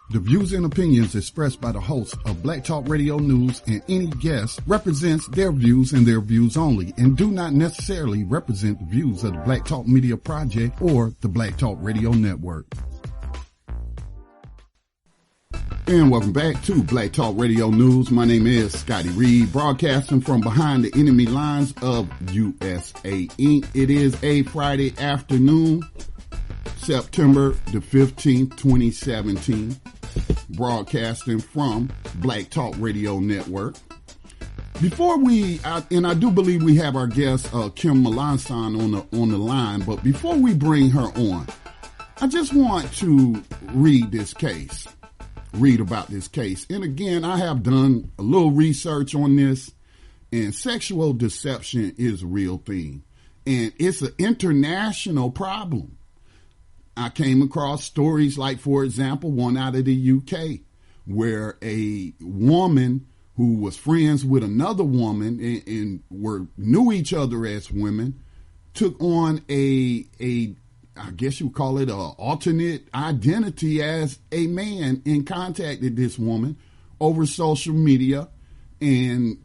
The views and opinions expressed by the hosts of Black Talk Radio News and any guest represents their views and their views only and do not necessarily represent the views of the Black Talk Media Project or the Black Talk Radio Network. And welcome back to Black Talk Radio News. My name is Scotty Reed, broadcasting from behind the enemy lines of USA Inc. It is a Friday afternoon, September the 15th, 2017. Broadcasting from Black Talk Radio Network. Before I do believe we have our guest Kim Melancon on the line, but before we bring her on, I just want to read about this case. And again, I have done a little research on this, and sexual deception is a real thing, and it's an international problem. I came across stories like, for example, one out of the UK where a woman who was friends with another woman and knew each other as women took on I guess you would call it a alternate identity as a man and contacted this woman over social media and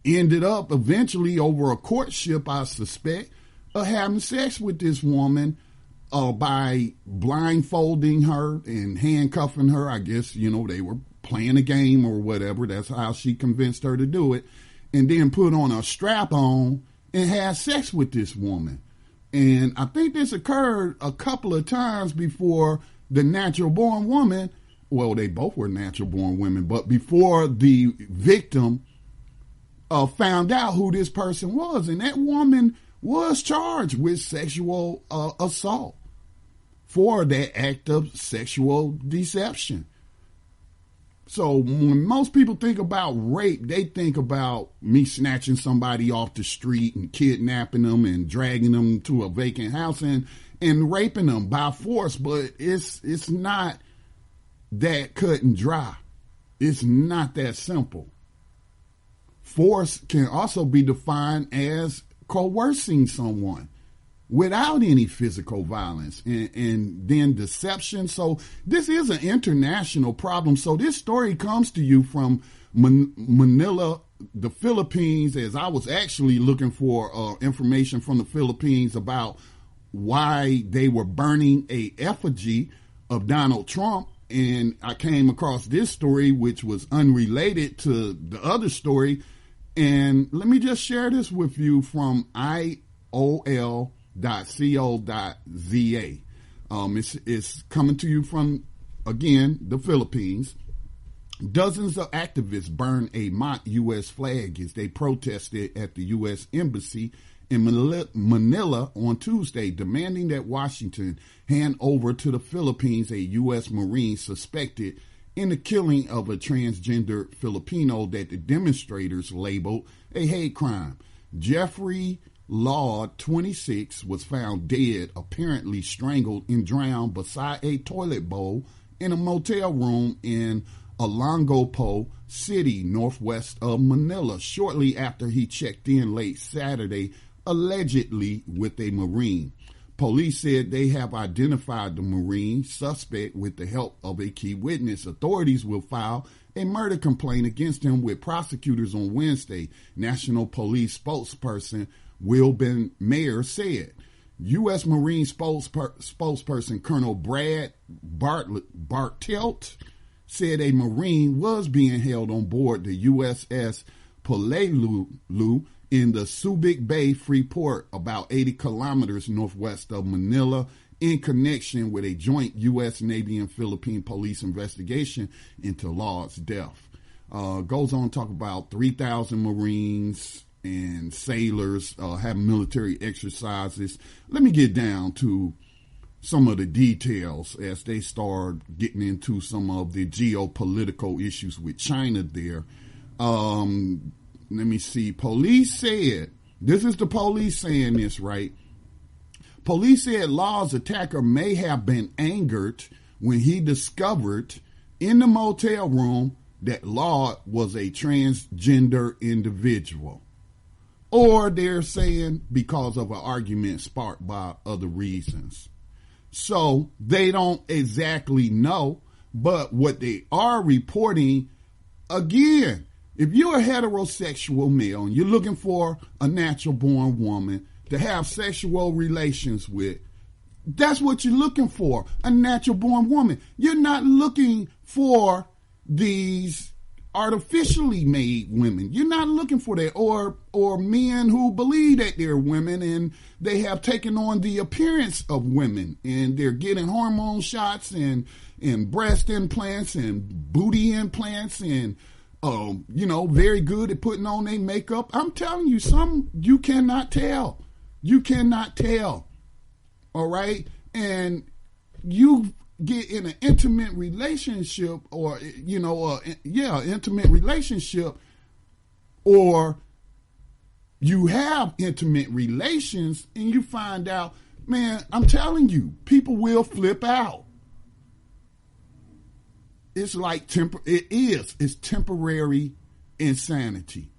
ended up eventually over a courtship, I suspect, of having sex with this woman by blindfolding her and handcuffing her. I guess, they were playing a game or whatever. That's how she convinced her to do it. And then put on a strap on and had sex with this woman. And I think this occurred a couple of times before the natural born woman, well, they both were natural born women, but before the victim found out who this person was. And that woman was charged with sexual assault for that act of sexual deception. So when most people think about rape, they think about me snatching somebody off the street and kidnapping them and dragging them to a vacant house and raping them by force. But it's not that cut and dry. It's not that simple. Force can also be defined as coercing someone without any physical violence and then deception. So this is an international problem. So this story comes to you from Manila, the Philippines, as I was actually looking for information from the Philippines about why they were burning a effigy of Donald Trump. And I came across this story, which was unrelated to the other story. And let me just share this with you from IOL.co.za. It's coming to you from, again, the Philippines. Dozens of activists burned a mock U.S. flag as they protested at the U.S. Embassy in Manila on Tuesday, demanding that Washington hand over to the Philippines a U.S. Marine suspected in the killing of a transgender Filipino that the demonstrators labeled a hate crime. Jeffrey Law, 26, was found dead, apparently strangled and drowned beside a toilet bowl in a motel room in Olongapo City, northwest of Manila, shortly after he checked in late Saturday, allegedly with a Marine. Police said they have identified the Marine suspect with the help of a key witness. Authorities will file a murder complaint against him with prosecutors on Wednesday, National Police spokesperson Wilben Mayer said. U.S. Marine spokesperson Colonel Brad Bartelt said a Marine was being held on board the USS Polelu in the Subic Bay Free Port, about 80 kilometers northwest of Manila, in connection with a joint U.S. Navy and Philippine police investigation into Law's death. Goes on to talk about 3,000 Marines and sailors have military exercises. Let me get down to some of the details as they start getting into some of the geopolitical issues with China there. Let me see. Police said, this is the police saying this, right? Police said Law's attacker may have been angered when he discovered in the motel room that Law was a transgender individual. Or they're saying because of an argument sparked by other reasons. So they don't exactly know, But what they are reporting, again, if you're a heterosexual male and you're looking for a natural born woman to have sexual relations with, that's what you're looking for, a natural born woman. You're not looking for these artificially made women. You're not looking for that, or men who believe that they're women and they have taken on the appearance of women and they're getting hormone shots and breast implants and booty implants and very good at putting on their makeup. I'm telling you, you cannot tell. You cannot tell. All right? And you get in an intimate relationship intimate relationship, or you have intimate relations and you find out, man, I'm telling you, people will flip out. It's like it's temporary insanity.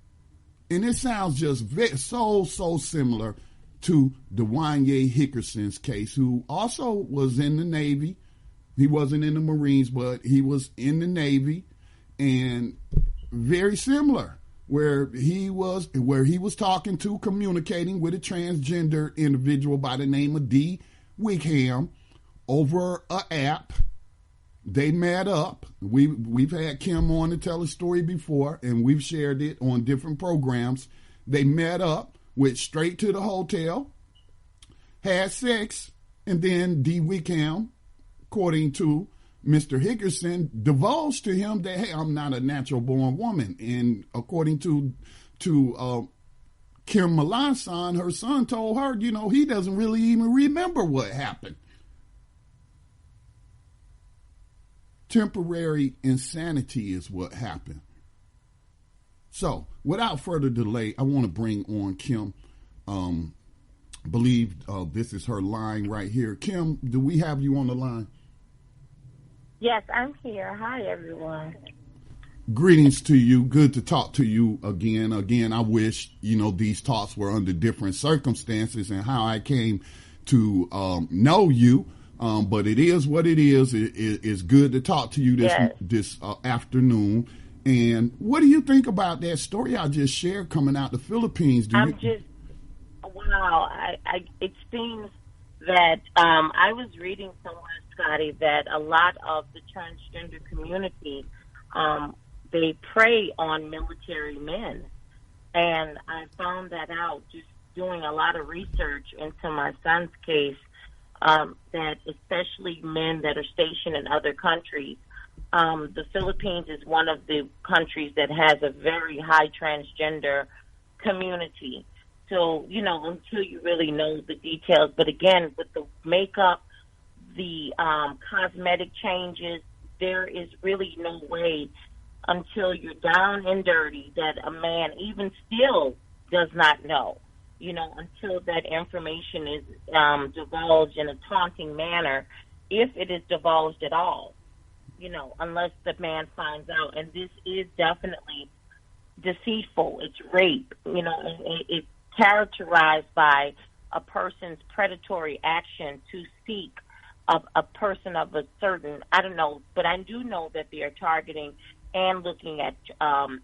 And it sounds just so similar to Dwanya Hickerson's case, who also was in the Navy. He wasn't in the Marines, but he was in the Navy, and very similar, where he was communicating with a transgender individual by the name of D. Wickham over an app. They met up. We've had Kim on to tell a story before, and we've shared it on different programs. They met up, went straight to the hotel, had sex, and then D. Wickham, according to Mr. Hickerson, divulged to him that, hey, I'm not a natural born woman. And according to Kim Melancon, her son told her, he doesn't really even remember what happened. Temporary insanity is what happened. So, without further delay, I want to bring on Kim. Believe this is her line right here. Kim, do we have you on the line? Yes, I'm here. Hi, everyone. Greetings to you. Good to talk to you again. Again, I wish, these talks were under different circumstances and how I came to know you. But it is what it is. It's good to talk to you this afternoon. And what do you think about that story I just shared coming out the Philippines? Wow. It seems that I was reading somewhere, Scotty, that a lot of the transgender community, they prey on military men. And I found that out just doing a lot of research into my son's case, that especially men that are stationed in other countries, the Philippines is one of the countries that has a very high transgender community. So, until you really know the details, but again, with the makeup, the cosmetic changes, there is really no way until you're down and dirty that a man even still does not know, until that information is divulged in a taunting manner, if it is divulged at all, unless the man finds out. And this is definitely deceitful. It's rape. It's characterized by a person's predatory action to seek a person of a certain, I don't know, but I do know that they are targeting and looking at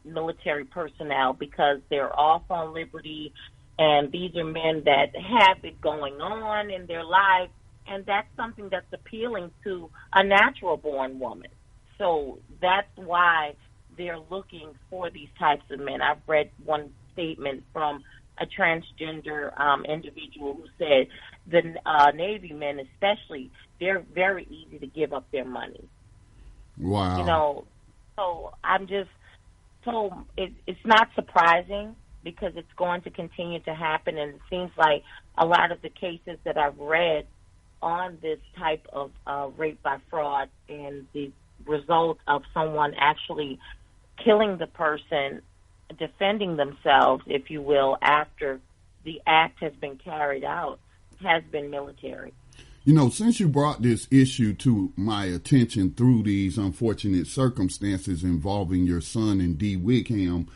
military personnel because they're off on liberty, and these are men that have it going on in their lives, and that's something that's appealing to a natural-born woman. So that's why they're looking for these types of men. I've read one statement from a transgender individual who said the Navy men especially, they're very easy to give up their money. Wow. So I'm just told it's not surprising because it's going to continue to happen, and it seems like a lot of the cases that I've read on this type of rape by fraud and the result of someone actually killing the person, defending themselves, if you will, after the act has been carried out, has been military. Since you brought this issue to my attention through these unfortunate circumstances involving your son and D. Wickham,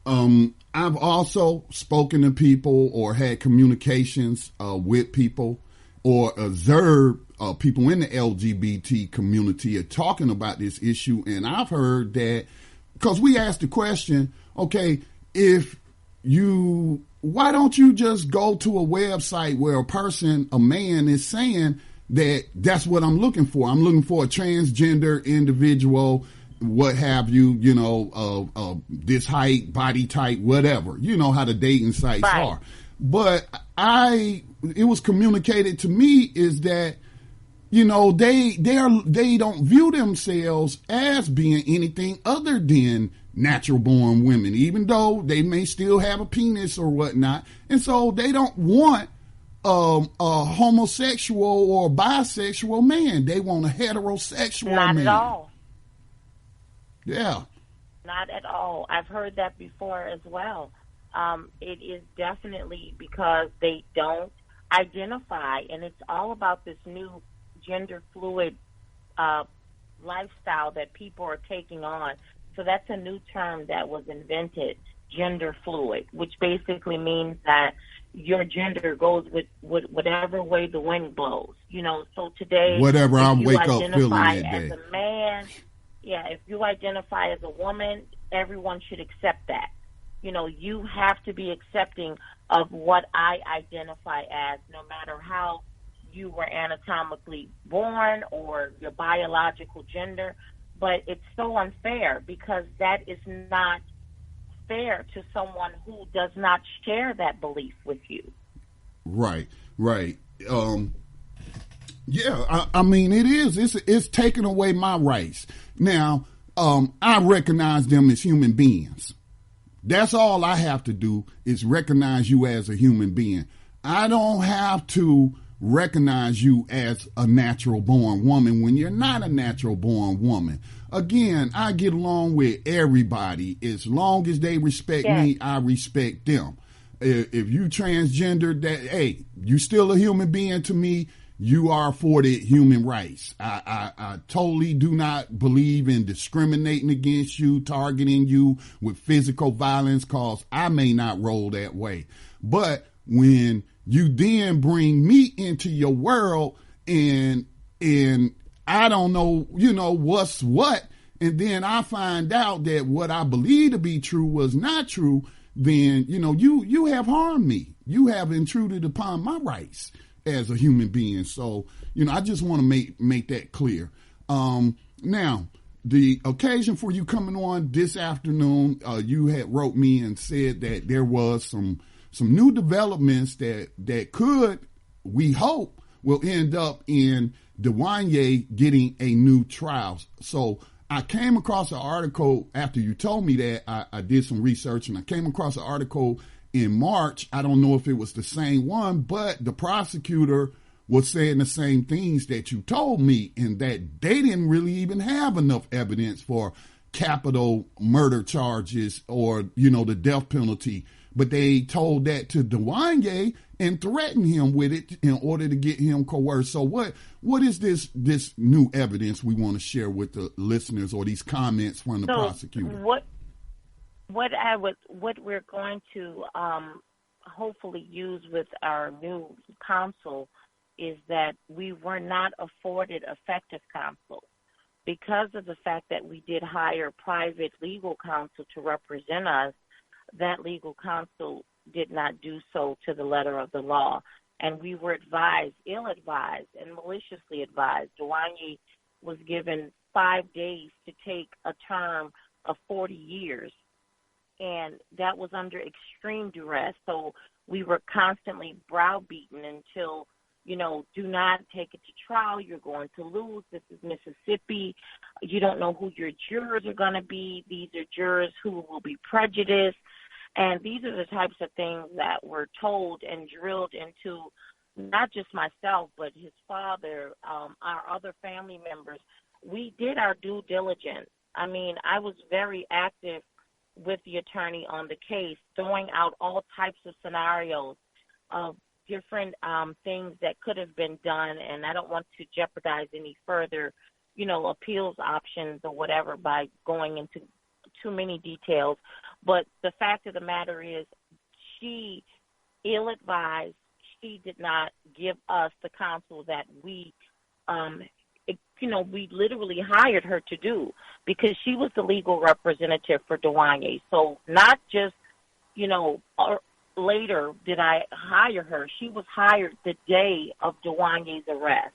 I've also spoken to people or had communications with people, or observed people in the LGBT community are talking about this issue. And I've heard that, because we asked the question, okay, why don't you just go to a website where a man is saying that's what I'm looking for. I'm looking for a transgender individual, what have you, this height, body type, whatever, you know how the dating sites are. But it was communicated to me is that, they don't view themselves as being anything other than natural born women, even though they may still have a penis or whatnot. And so they don't want a homosexual or bisexual man. They want a heterosexual man. Not at all. Yeah. Not at all. I've heard that before as well. It is definitely because they don't identify, and it's all about this new gender fluid lifestyle that people are taking on. So that's a new term that was invented, gender fluid, which basically means that your gender goes with whatever way the wind blows. So today, whatever I wake up feeling that as day. a man, if you identify as a woman, everyone should accept that. You have to be accepting of what I identify as, no matter how you were anatomically born or your biological gender. But it's so unfair because that is not fair to someone who does not share that belief with you. Right. Yeah, I mean, it is. It's taking away my rights. Now, I recognize them as human beings. That's all I have to do is recognize you as a human being. I don't have to recognize you as a natural born woman when you're not a natural born woman. Again, I get along with everybody. As long as they respect me, I respect them. If you transgender, hey, you still a human being to me. You are afforded human rights. I totally do not believe in discriminating against you, targeting you with physical violence, because I may not roll that way. But when you then bring me into your world and I don't know, what's what, and then I find out that what I believe to be true was not true, then, you have harmed me. You have intruded upon my rights as a human being. So, I just want to make that clear. Now, the occasion for you coming on this afternoon, you had wrote me and said that there was some new developments that could, we hope, will end up in Dwanya getting a new trial. So I came across an article after you told me that. I did some research and I came across an article in March. I don't know if it was the same one, but the prosecutor was saying the same things that you told me, and that they didn't really even have enough evidence for capital murder charges or, the death penalty. But they told that to Dwanya and threatened him with it in order to get him coerced. So what is this new evidence we want to share with the listeners, or these comments from the prosecutor? What we're going to hopefully use with our new counsel is that we were not afforded effective counsel because of the fact that we did hire private legal counsel to represent us. That legal counsel did not do so to the letter of the law, and we were ill-advised, and maliciously advised. Dwanya was given 5 days to take a term of 40 years. And that was under extreme duress. So we were constantly browbeaten until, do not take it to trial. You're going to lose. This is Mississippi. You don't know who your jurors are going to be. These are jurors who will be prejudiced. And these are the types of things that were told and drilled into not just myself, but his father, our other family members. We did our due diligence. I mean, I was very active with the attorney on the case, throwing out all types of scenarios of different things that could have been done, and I don't want to jeopardize any further, appeals options or whatever by going into too many details. But the fact of the matter is, she ill-advised, she did not give us the counsel that we, we literally hired her to do, because she was the legal representative for Dwanya. So not just, later did I hire her. She was hired the day of Dwanya's arrest.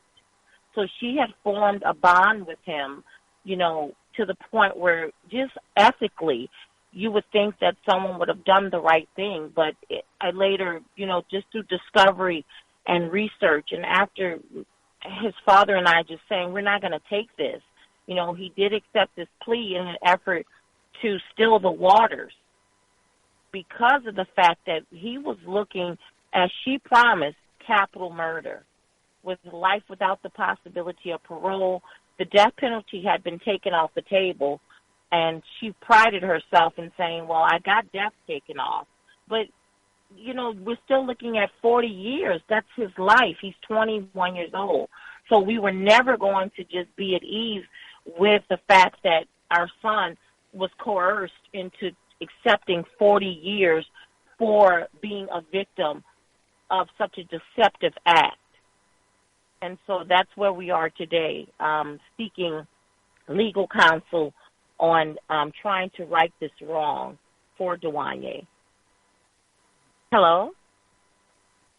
So she had formed a bond with him, to the point where just ethically, you would think that someone would have done the right thing. But I later, just through discovery and research, and after his father and I just saying, we're not going to take this. He did accept this plea in an effort to still the waters, because of the fact that he was looking, as she promised, capital murder with life without the possibility of parole. The death penalty had been taken off the table, and she prided herself in saying, well, I got death taken off. But, we're still looking at 40 years. That's his life. He's 21 years old. So we were never going to just be at ease with the fact that our son was coerced into accepting 40 years for being a victim of such a deceptive act. And so that's where we are today, seeking legal counsel on trying to right this wrong for Dwanya. Hello?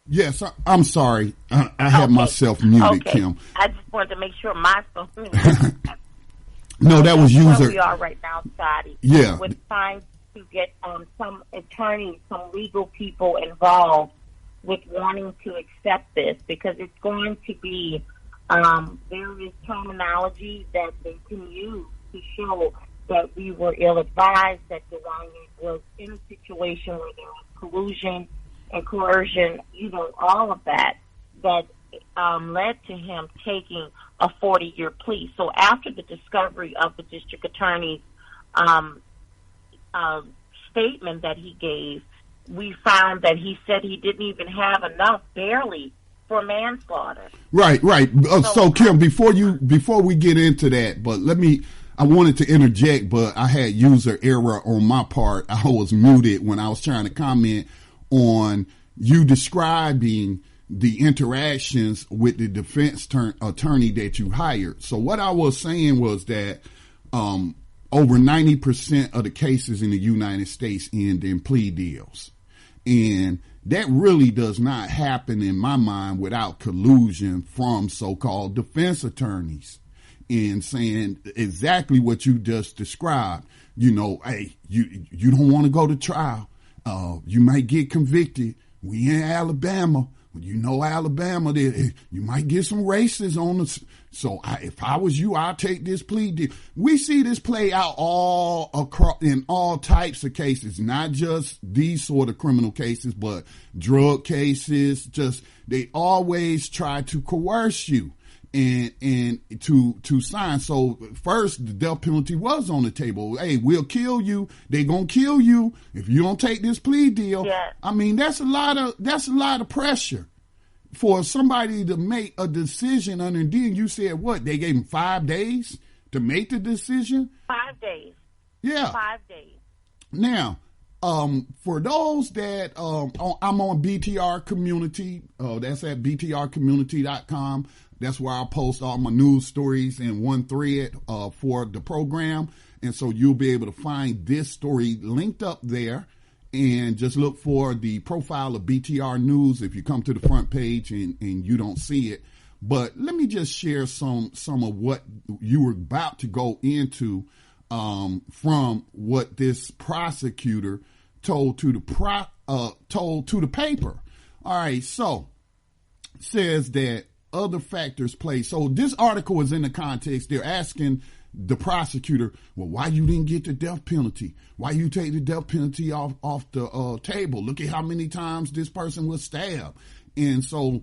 Yes, I'm sorry. I had myself muted, okay. Kim. I just wanted to make sure my phone No, that was user. Where we are right now, Scotty. Yeah. We're trying to get some attorneys, some legal people involved with wanting to accept this, because it's going to be various terminology that they can use to show that we were ill-advised, that Dwanya was in a situation where there was collusion and coercion, all of that led to him taking a 40-year plea. So after the discovery of the district attorney's statement that he gave, we found that he said he didn't even have enough, barely, for manslaughter. Right. So Kim, before we get into that, but I wanted to interject, but I had user error on my part. I was muted when I was trying to comment on you describing the interactions with the defense attorney that you hired. So what I was saying was that over 90% of the cases in the United States end in plea deals. And that really does not happen in my mind without collusion from so-called defense attorneys in saying exactly what you just described. Hey, you don't want to go to trial. You might get convicted. We in Alabama. Alabama, you might get some racists on us. So if I was you, I'd take this plea deal. We see this play out all across in all types of cases, not just these sort of criminal cases, but drug cases. They always try to coerce you and to sign. So first, the death penalty was on the table. Hey, we'll kill you. They gonna kill you if you don't take this plea deal. Yeah. I mean, that's a lot of pressure for somebody to make a decision under. And then you said what? They gave him 5 days to make the decision. 5 days. Yeah. 5 days. Now, for those that I'm on BTR Community. That's at btrcommunity.com. That's where I post all my news stories in one thread for the program. And so you'll be able to find this story linked up there, and just look for the profile of BTR News if you come to the front page and you don't see it. But let me just share some of what you were about to go into from what this prosecutor told to the paper. All right, so says that other factors play. So this article is in the context. They're asking the prosecutor, well, why you didn't get the death penalty? Why you take the death penalty off the table? Look at how many times this person was stabbed. And so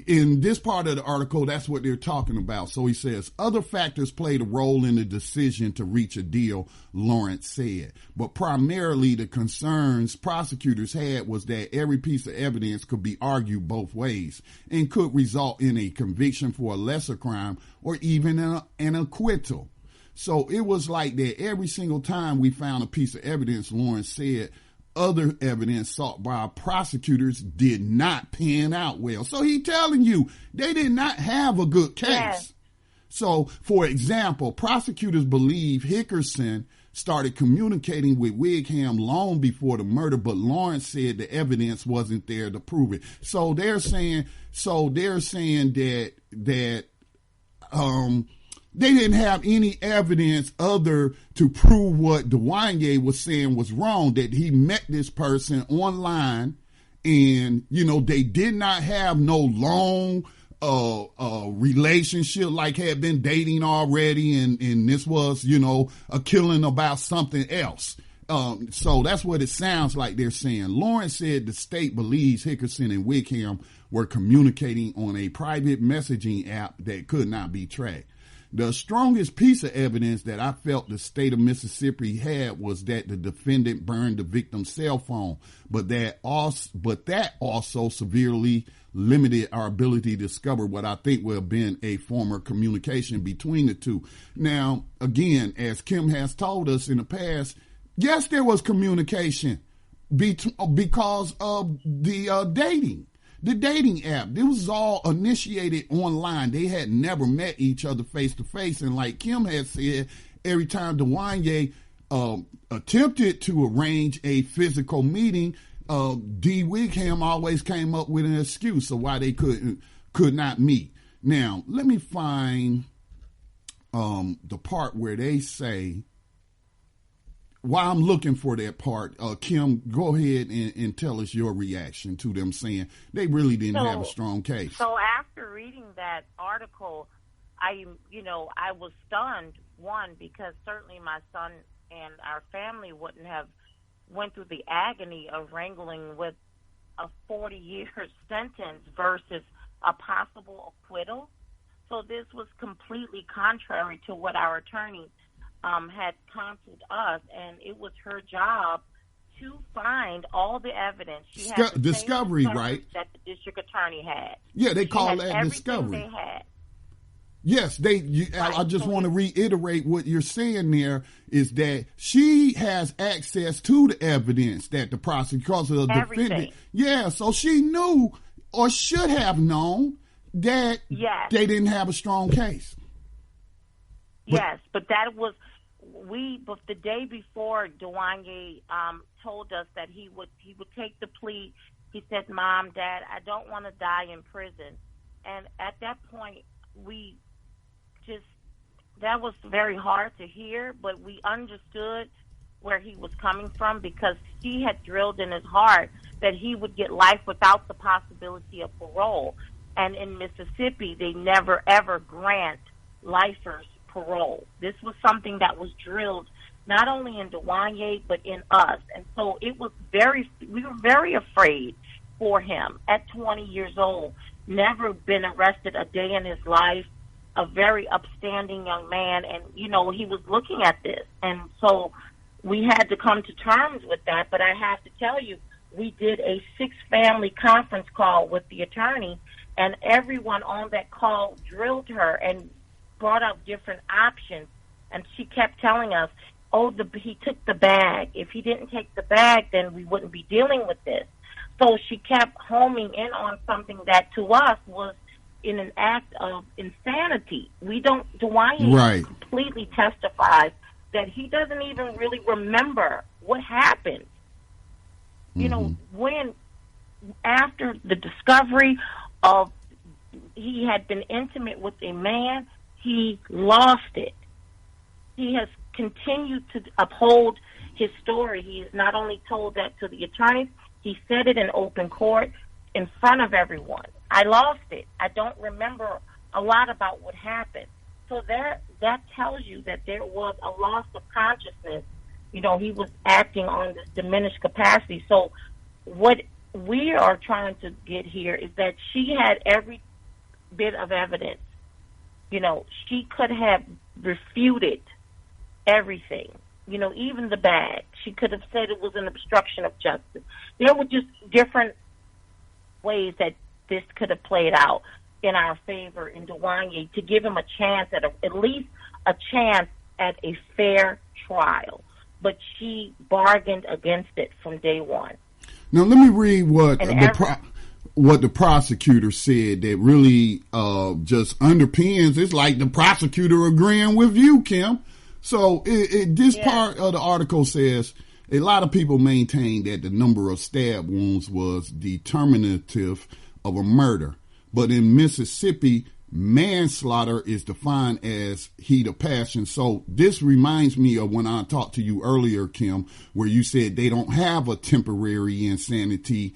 in this part of the article, that's what they're talking about. So he says, other factors played a role in the decision to reach a deal, Lawrence said. But primarily the concerns prosecutors had was that every piece of evidence could be argued both ways and could result in a conviction for a lesser crime or even an acquittal. So it was like that every single time we found a piece of evidence, Lawrence said, other evidence sought by prosecutors did not pan out well. So he telling you they did not have a good case. Yes. So, for example, prosecutors believe Hickerson started communicating with Wigham long before the murder, but Lawrence said the evidence wasn't there to prove it. So they're saying that they didn't have any evidence other to prove what Dwanya was saying was wrong, that he met this person online and, they did not have no long relationship, like had been dating already, and this was, a killing about something else. So that's what it sounds like they're saying. Lawrence said the state believes Hickerson and Wigham were communicating on a private messaging app that could not be tracked. The strongest piece of evidence that I felt the state of Mississippi had was that the defendant burned the victim's cell phone, but that also severely limited our ability to discover what I think would have been a former communication between the two. Now, again, as Kim has told us in the past, yes, there was communication because of the dating. The dating app, it was all initiated online. They had never met each other face to face. And like Kim had said, every time Dwanya attempted to arrange a physical meeting, D. Wigham always came up with an excuse of why they could not meet. Now, let me find the part where they say, while I'm looking for that part, Kim, go ahead and tell us your reaction to them saying they really didn't have a strong case. So after reading that article, I was stunned, one, because certainly my son and our family wouldn't have went through the agony of wrangling with a 40-year sentence versus a possible acquittal. So this was completely contrary to what our attorney had counseled us, and it was her job to find all the evidence. She had the discovery, right? That the district attorney had. Yeah, they call that discovery. They had. Yes, I just want to reiterate what you're saying there is that she has access to the evidence that the prosecutor, because of the defendant. Yeah, so she knew or should have known that they didn't have a strong case. But that was but the day before Dwanya told us that he would take the plea. He said, "Mom, Dad, I don't want to die in prison." And at that point, that was very hard to hear, but we understood where he was coming from, because he had drilled in his heart that he would get life without the possibility of parole. And in Mississippi, they never ever grant lifers parole. This was something that was drilled not only in Dwanya but in us, and so we were very afraid for him at 20 years old, never been arrested a day in his life, a very upstanding young man, and he was looking at this, and so we had to come to terms with that. But I have to tell you, we did a 6-family conference call with the attorney, and everyone on that call drilled her and brought up different options, and she kept telling us, he took the bag. If he didn't take the bag, then we wouldn't be dealing with this. So she kept homing in on something that to us was in an act of insanity. Dwanya completely testifies that he doesn't even really remember what happened. When after the discovery of he had been intimate with a man, he lost it. He has continued to uphold his story. He has not only told that to the attorneys, he said it in open court in front of everyone. I lost it. I don't remember a lot about what happened. So that tells you that there was a loss of consciousness. He was acting on this diminished capacity. So what we are trying to get here is that she had every bit of evidence. She could have refuted everything, even the bag. She could have said it was an obstruction of justice. There were just different ways that this could have played out in our favor in Dwanya to give him a chance at least a chance at a fair trial. but she bargained against it from day one. Now, let me read what the prosecutor said that really just underpins. It's like the prosecutor agreeing with you, Kim. So this part of the article says, a lot of people maintain that the number of stab wounds was determinative of a murder. But in Mississippi, manslaughter is defined as heat of passion. So this reminds me of when I talked to you earlier, Kim, where you said they don't have a temporary insanity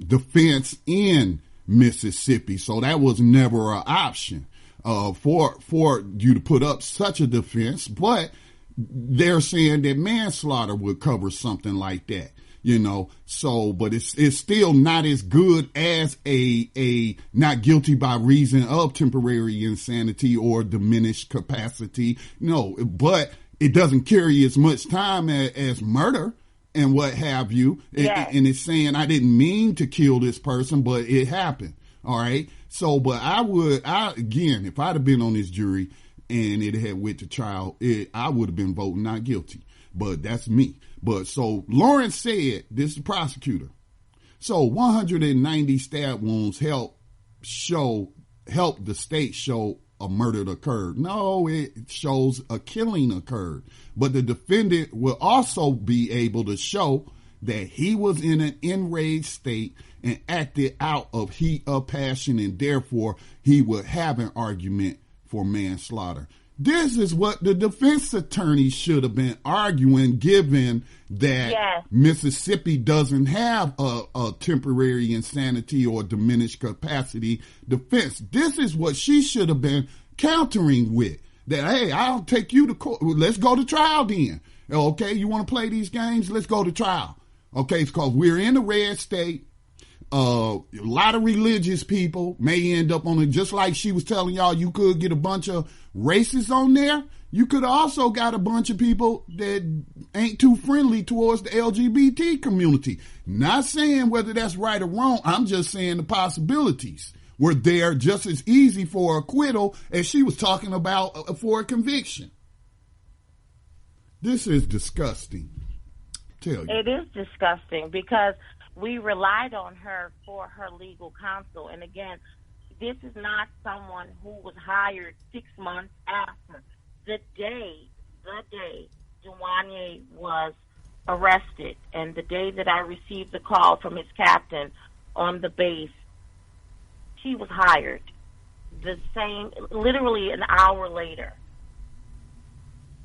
defense in Mississippi. So that was never an option for you to put up such a defense. But they're saying that manslaughter would cover something like that. You know, so, but it's still not as good as a not guilty by reason of temporary insanity or diminished capacity. No, but it doesn't carry as much time as murder and what have you. Yes. And it's saying, I didn't mean to kill this person, but it happened. All right. So, but again, if I'd have been on this jury and it had went to trial, I would have been voting not guilty. But that's me. But so Lawrence said, this is the prosecutor. So 190 stab wounds help the state show a murder occurred. No, it shows a killing occurred. But the defendant will also be able to show that he was in an enraged state and acted out of heat of passion, and therefore he would have an argument for manslaughter. This is what the defense attorney should have been arguing, given that Mississippi doesn't have a temporary insanity or diminished capacity defense. This is what she should have been countering with. That, hey, I'll take you to court. Let's go to trial then. Okay, you want to play these games? Let's go to trial. Okay, because we're in a red state. A lot of religious people may end up on it, just like she was telling y'all, you could get a bunch of racists on there. You could also got a bunch of people that ain't too friendly towards the LGBT community. Not saying whether that's right or wrong. I'm just saying the possibilities were there just as easy for acquittal as she was talking about for a conviction. This is disgusting. Tell you. It is disgusting because we relied on her for her legal counsel. And again, this is not someone who was hired 6 months after. The day Dwanya was arrested and the day that I received the call from his captain on the base, she was hired. The same, literally an hour later.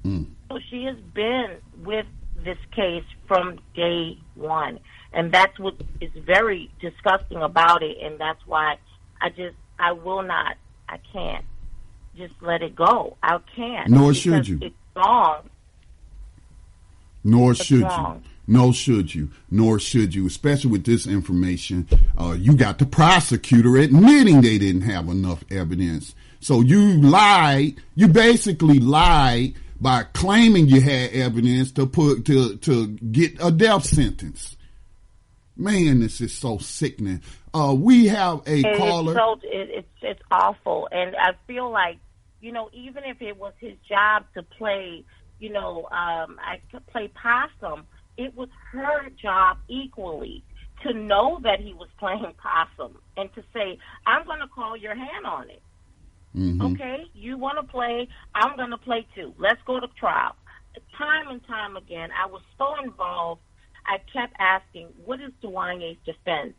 So she has been with this case from day one. And that's what is very disgusting about it. And that's why I can't just let it go. I can't. Nor should you. It's wrong. Nor should you. Nor should you. Nor should you. Especially with this information. You got the prosecutor admitting they didn't have enough evidence. So you lied. You basically lied by claiming you had evidence to get a death sentence. Man, this is so sickening. We have a caller. It's awful. And I feel like, even if it was his job to play, I could play possum, it was her job equally to know that he was playing possum and to say, I'm going to call your hand on it. Mm-hmm. Okay? You want to play, I'm going to play too. Let's go to trial. Time and time again, I was so involved. I kept asking, what is Dwanya's defense?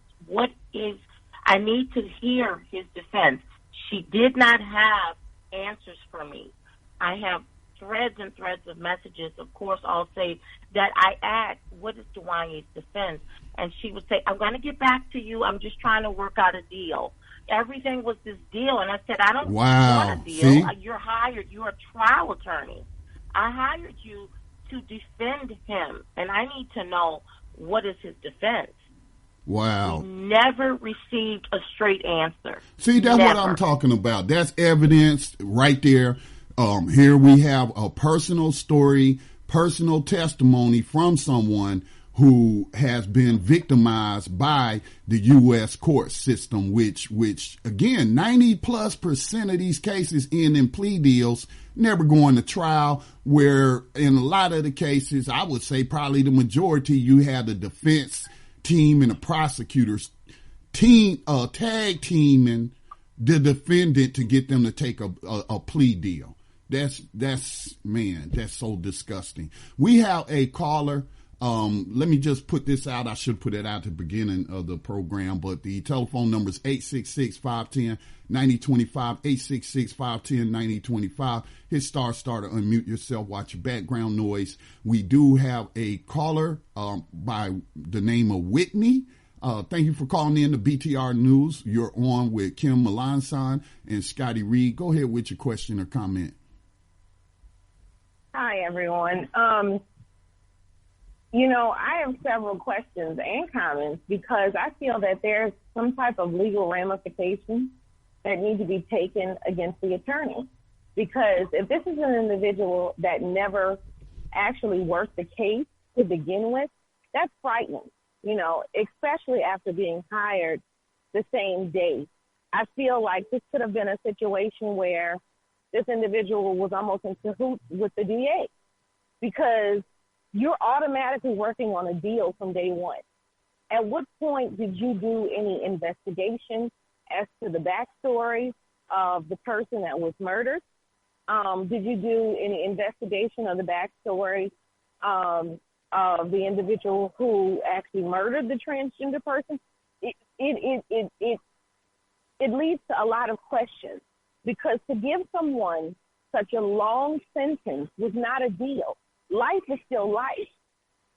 I need to hear his defense. She did not have answers for me. I have threads and threads of messages. Of course, I'll say that I asked, what is Dwanya's defense? And she would say, I'm going to get back to you. I'm just trying to work out a deal. Everything was this deal. And I said, I don't want a deal. See? You're hired. You're a trial attorney. I hired you to defend him, and I need to know what is his defense. Wow. We never received a straight answer. See, that's what I'm talking about. That's evidence right there. Here we have a personal story, personal testimony from someone who has been victimized by the U.S. court system, which again, 90+% of these cases end in plea deals, never going to trial, where in a lot of the cases, I would say probably the majority, you have the defense team and the prosecutors tag teaming the defendant to get them to take a plea deal. That's so disgusting. We have a caller. Let me just put this out. I should put it out at the beginning of the program, but the telephone number is 866-510-9025, 866-510-9025. Hit star to unmute yourself, watch your background noise. We do have a caller by the name of Whitney. Thank you for calling in to BTR News. You're on with Kim Melancon and Scotty Reed. Go ahead with your question or comment. Hi, everyone. I have several questions and comments because I feel that there's some type of legal ramifications that need to be taken against the attorney. Because if this is an individual that never actually worked the case to begin with, that's frightening, especially after being hired the same day. I feel like this could have been a situation where this individual was almost in cahoots with the DA because you're automatically working on a deal from day one. At what point did you do any investigation as to the backstory of the person that was murdered? Did you do any investigation of the backstory of the individual who actually murdered the transgender person? It leads to a lot of questions because to give someone such a long sentence was not a deal. Life is still life.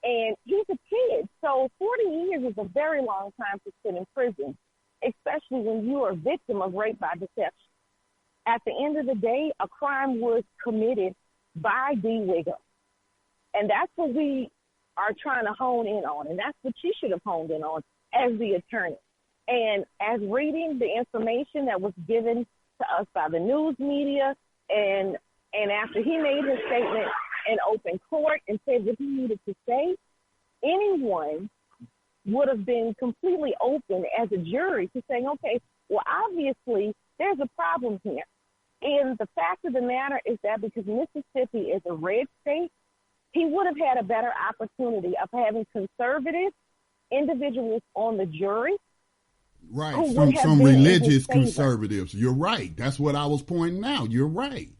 And he's a kid. So 40 years is a very long time to sit in prison, especially when you are a victim of rape by deception. At the end of the day, a crime was committed by D. Wiggum. And that's what we are trying to hone in on. And that's what she should have honed in on as the attorney. And as reading the information that was given to us by the news media, and after he made his statement in open court and said what he needed to say, anyone would have been completely open as a jury to saying, okay, well, obviously there's a problem here. And the fact of the matter is that because Mississippi is a red state, he would have had a better opportunity of having conservative individuals on the jury. Right, some religious conservatives. You're right. That's what I was pointing out. You're right.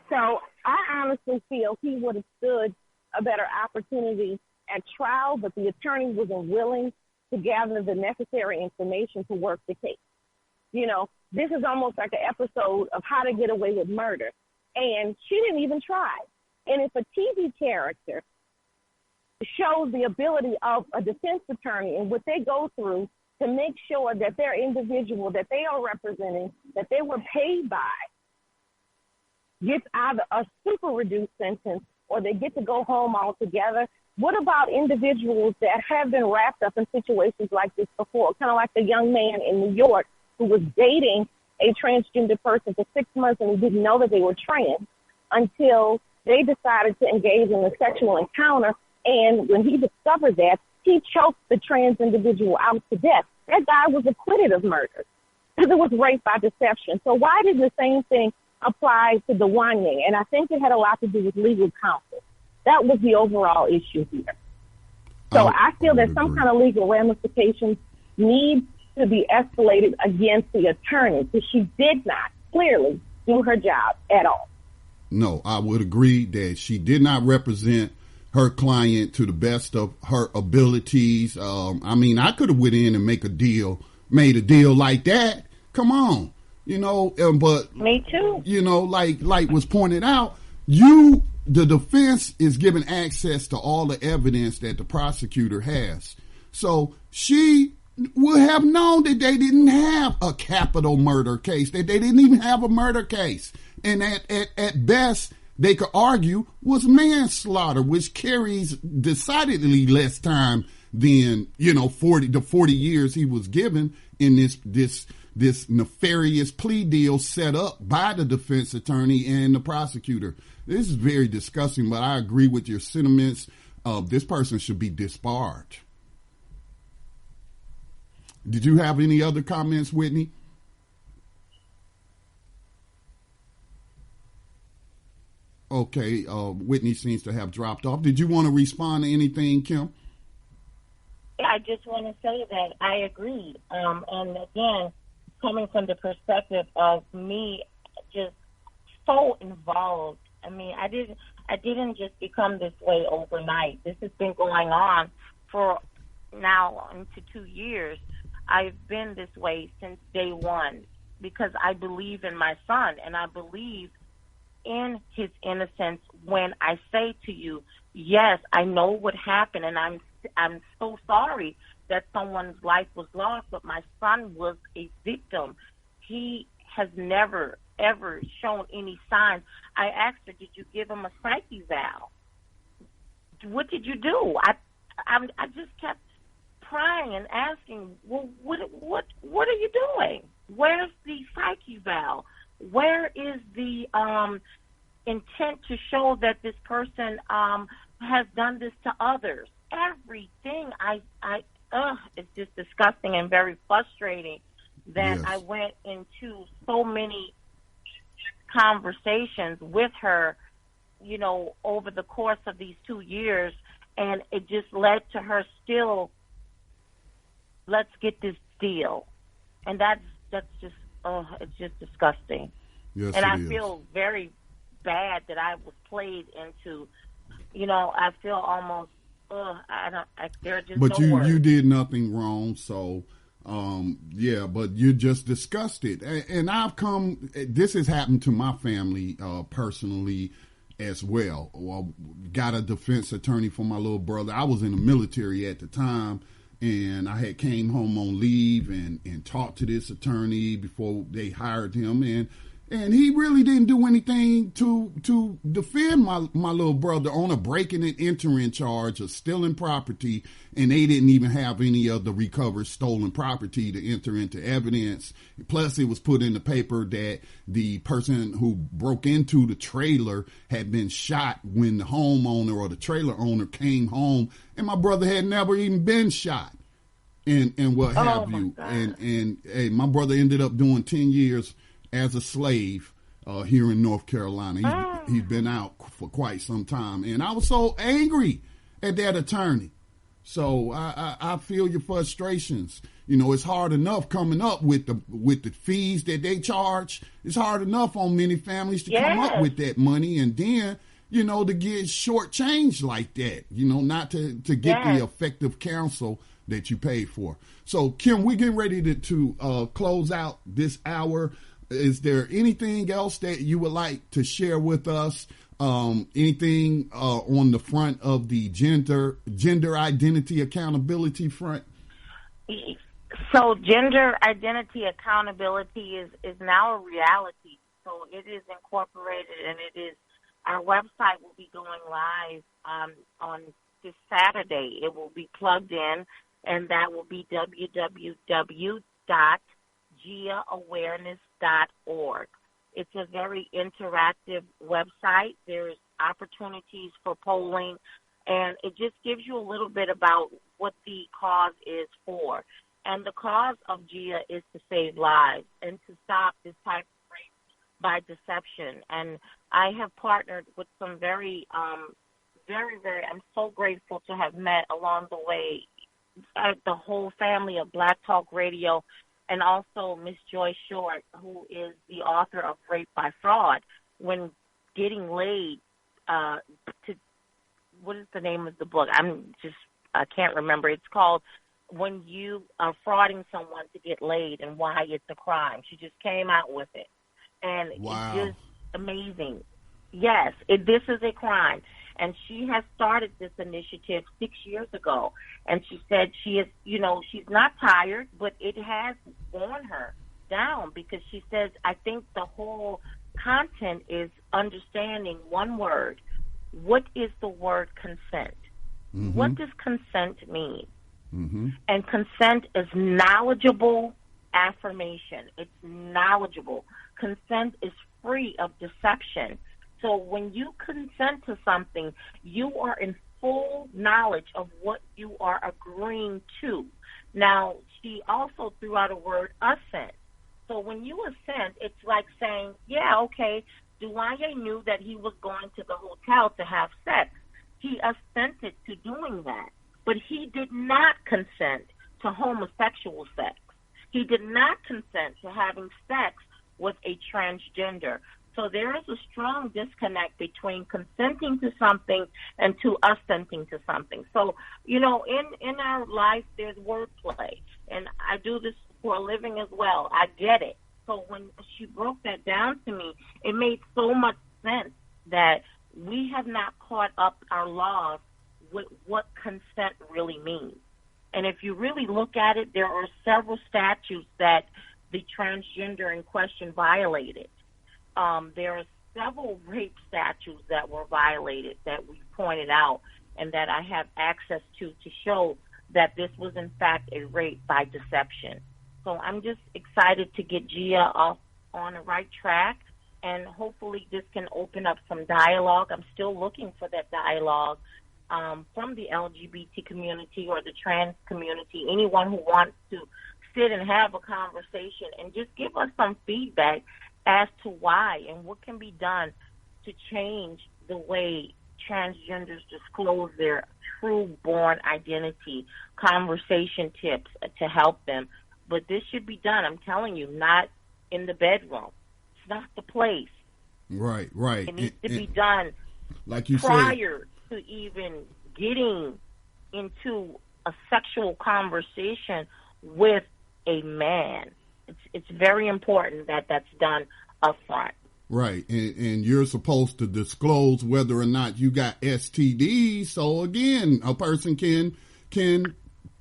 So I honestly feel he would have stood a better opportunity at trial, but the attorney wasn't willing to gather the necessary information to work the case. This is almost like an episode of How to Get Away with Murder. And she didn't even try. And if a TV character shows the ability of a defense attorney and what they go through to make sure that their individual that they are representing, that they were paid by, gets either a super reduced sentence or they get to go home altogether. What about individuals that have been wrapped up in situations like this before, kind of like the young man in New York who was dating a transgender person for 6 months and he didn't know that they were trans until they decided to engage in a sexual encounter. And when he discovered that, he choked the trans individual out to death. That guy was acquitted of murder because it was rape by deception. So why did the same thing apply to Dwanya? And I think it had a lot to do with legal counsel. That was the overall issue here. So I feel that some kind of legal ramifications need to be escalated against the attorney because she did not clearly do her job at all. No, I would agree that she did not represent her client to the best of her abilities. I could have went in and made a deal like that. Come on, but me too. Like was pointed out, the defense is given access to all the evidence that the prosecutor has. So she would have known that they didn't have a capital murder case, that they didn't even have a murder case. And at best, they could argue was manslaughter, which carries decidedly less time than, 40 years he was given in this nefarious plea deal set up by the defense attorney and the prosecutor. This is very disgusting, but I agree with your sentiments. This person should be disbarred. Did you have any other comments, Whitney? Okay, Whitney seems to have dropped off. Did you want to respond to anything, Kim? I just want to say that I agree. And again, coming from the perspective of me just so involved. I mean, I didn't just become this way overnight. This has been going on for now into 2 years. I've been this way since day one because I believe in my son and I believe in his innocence when I say to you, yes, I know what happened and I'm so sorry that someone's life was lost, but my son was a victim. He has never, ever shown any signs. I asked her, did you give him a psych eval? What did you do? I just kept prying and asking, well, what are you doing? Where's the psych eval? Where is the intent to show that this person has done this to others? Everything it's just disgusting and very frustrating that Yes. I went into so many conversations with her, you know, over the course of these 2 years, and it just led to her still, let's get this deal. And that's just, it's just disgusting. Yes, and I is. feel very bad that I was played into, you know, I feel almost, there are just But no words. you did nothing wrong, so but you're just disgusted. And I've come, this has happened to my family personally as well. Got a defense attorney for my little brother. I was in the military at the time, and I had came home on leave and talked to this attorney before they hired him, and he really didn't do anything to defend my little brother on a breaking and entering charge of stealing property, and they didn't even have any of the recovered stolen property to enter into evidence. Plus, it was put in the paper that the person who broke into the trailer had been shot when the homeowner or the trailer owner came home, and my brother had never even been shot, and what have you. God. And hey, my brother ended up doing 10 years as a slave here in North Carolina. He's been out for quite some time. And I was so angry at that attorney. So I feel your frustrations. You know, it's hard enough coming up with the fees that they charge. It's hard enough on many families to come up with that money, and then, you know, to get shortchanged like that, you know, not to get the effective counsel that you paid for. So, Kim, we're getting ready to close out this hour. Is there anything else that you would like to share with us? Anything on the front of the gender identity accountability front? So gender identity accountability is now a reality. So it is incorporated, and it is, our website will be going live on this Saturday. It will be plugged in, and that will be www.giaawareness.org. It's a very interactive website. There's opportunities for polling, and it just gives you a little bit about what the cause is for. And the cause of GIA is to save lives and to stop this type of rape by deception. And I have partnered with some very, very, I'm so grateful to have met along the way the whole family of Black Talk Radio, and also Miss Joy Short, who is the author of Rape by Fraud. When getting laid, what is the name of the book? I can't remember. It's called When You Are Frauding Someone to Get Laid and Why It's a Crime. She just came out with it. And Wow. It's just amazing. Yes, this is a crime. And she has started this initiative 6 years ago. And she said she is, you know, she's not tired, but it has worn her down, because she says, I think the whole content is understanding one word. What is the word consent? Mm-hmm. What does consent mean? Mm-hmm. And consent is knowledgeable affirmation. It's knowledgeable. Consent is free of deception. So when you consent to something, you are full knowledge of what you are agreeing to. Now, she also threw out a word, assent. So when you assent, it's like saying, yeah, okay, Dwanya knew that he was going to the hotel to have sex. He assented to doing that. But he did not consent to homosexual sex. He did not consent to having sex with a transgender. So there is a strong disconnect between consenting to something and to assenting to something. So, you know, in our life, there's wordplay. And I do this for a living as well. I get it. So when she broke that down to me, it made so much sense that we have not caught up our laws with what consent really means. And if you really look at it, there are several statutes that the transgender in question violated. There are several rape statutes that were violated that we pointed out and that I have access to show that this was, in fact, a rape by deception. So I'm just excited to get Gia off on the right track, and hopefully this can open up some dialogue. I'm still looking for that dialogue from the LGBT community or the trans community, anyone who wants to sit and have a conversation and just give us some feedback as to why and what can be done to change the way transgenders disclose their true born identity, conversation tips to help them. But this should be done, I'm telling you, not in the bedroom. It's not the place. Right. It needs to be done like you prior to even getting into a sexual conversation with a man. It's very important that that's done up front. Right, and you're supposed to disclose whether or not you got STDs. So again, a person can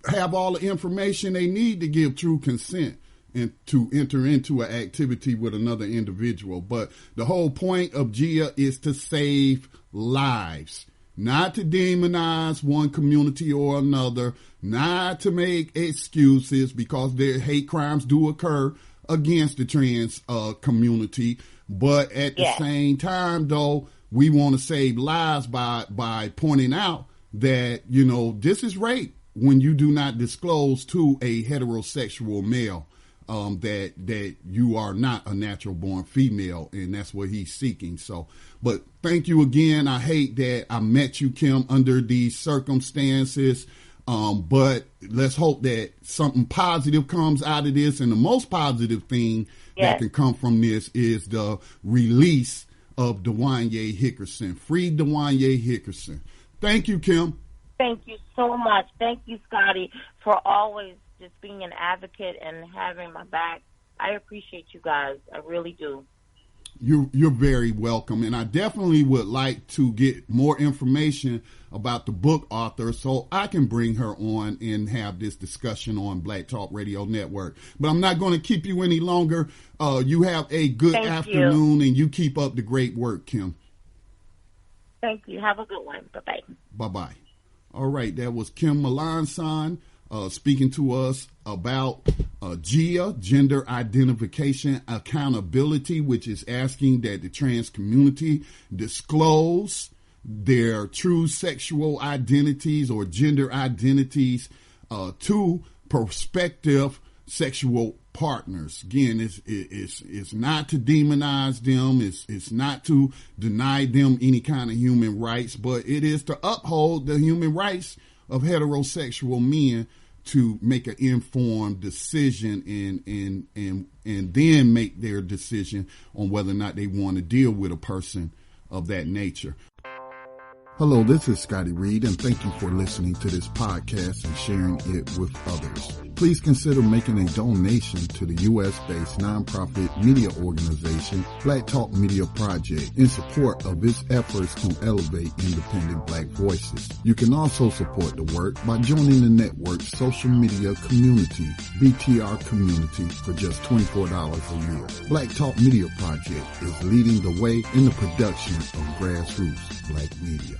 have all the information they need to give true consent and to enter into an activity with another individual. But the whole point of GIA is to save lives, not to demonize one community or another, not to make excuses, because their hate crimes do occur against the trans community. But at the same time, though, we want to save lives by pointing out that, you know, this is rape when you do not disclose to a heterosexual male that you are not a natural born female, and that's what he's seeking. So, but thank you again. I hate that I met you, Kim, under these circumstances. But let's hope that something positive comes out of this. And the most positive thing that can come from this is the release of Dwanya Hickerson. Free Dwanya Hickerson. Thank you, Kim. Thank you so much. Thank you, Scotty, for always just being an advocate and having my back. I appreciate you guys. I really do. You're very welcome. And I definitely would like to get more information about the book author so I can bring her on and have this discussion on Black Talk Radio Network. But I'm not going to keep you any longer. You have a good afternoon, and you keep up the great work, Kim. Thank you. Have a good one. Bye-bye. Bye-bye. All right. That was Kim Melancon speaking to us about GIA, Gender Identification Accountability, which is asking that the trans community disclose their true sexual identities or gender identities to prospective sexual partners. Again, it's not to demonize them. It's not to deny them any kind of human rights, but it is to uphold the human rights of heterosexual men to make an informed decision and then make their decision on whether or not they want to deal with a person of that nature. Hello, this is Scotty Reed, and thank you for listening to this podcast and sharing it with others. Please consider making a donation to the U.S.-based nonprofit media organization, Black Talk Media Project, in support of its efforts to elevate independent Black voices. You can also support the work by joining the network's social media community, BTR Community, for just $24 a year. Black Talk Media Project is leading the way in the production of grassroots Black media.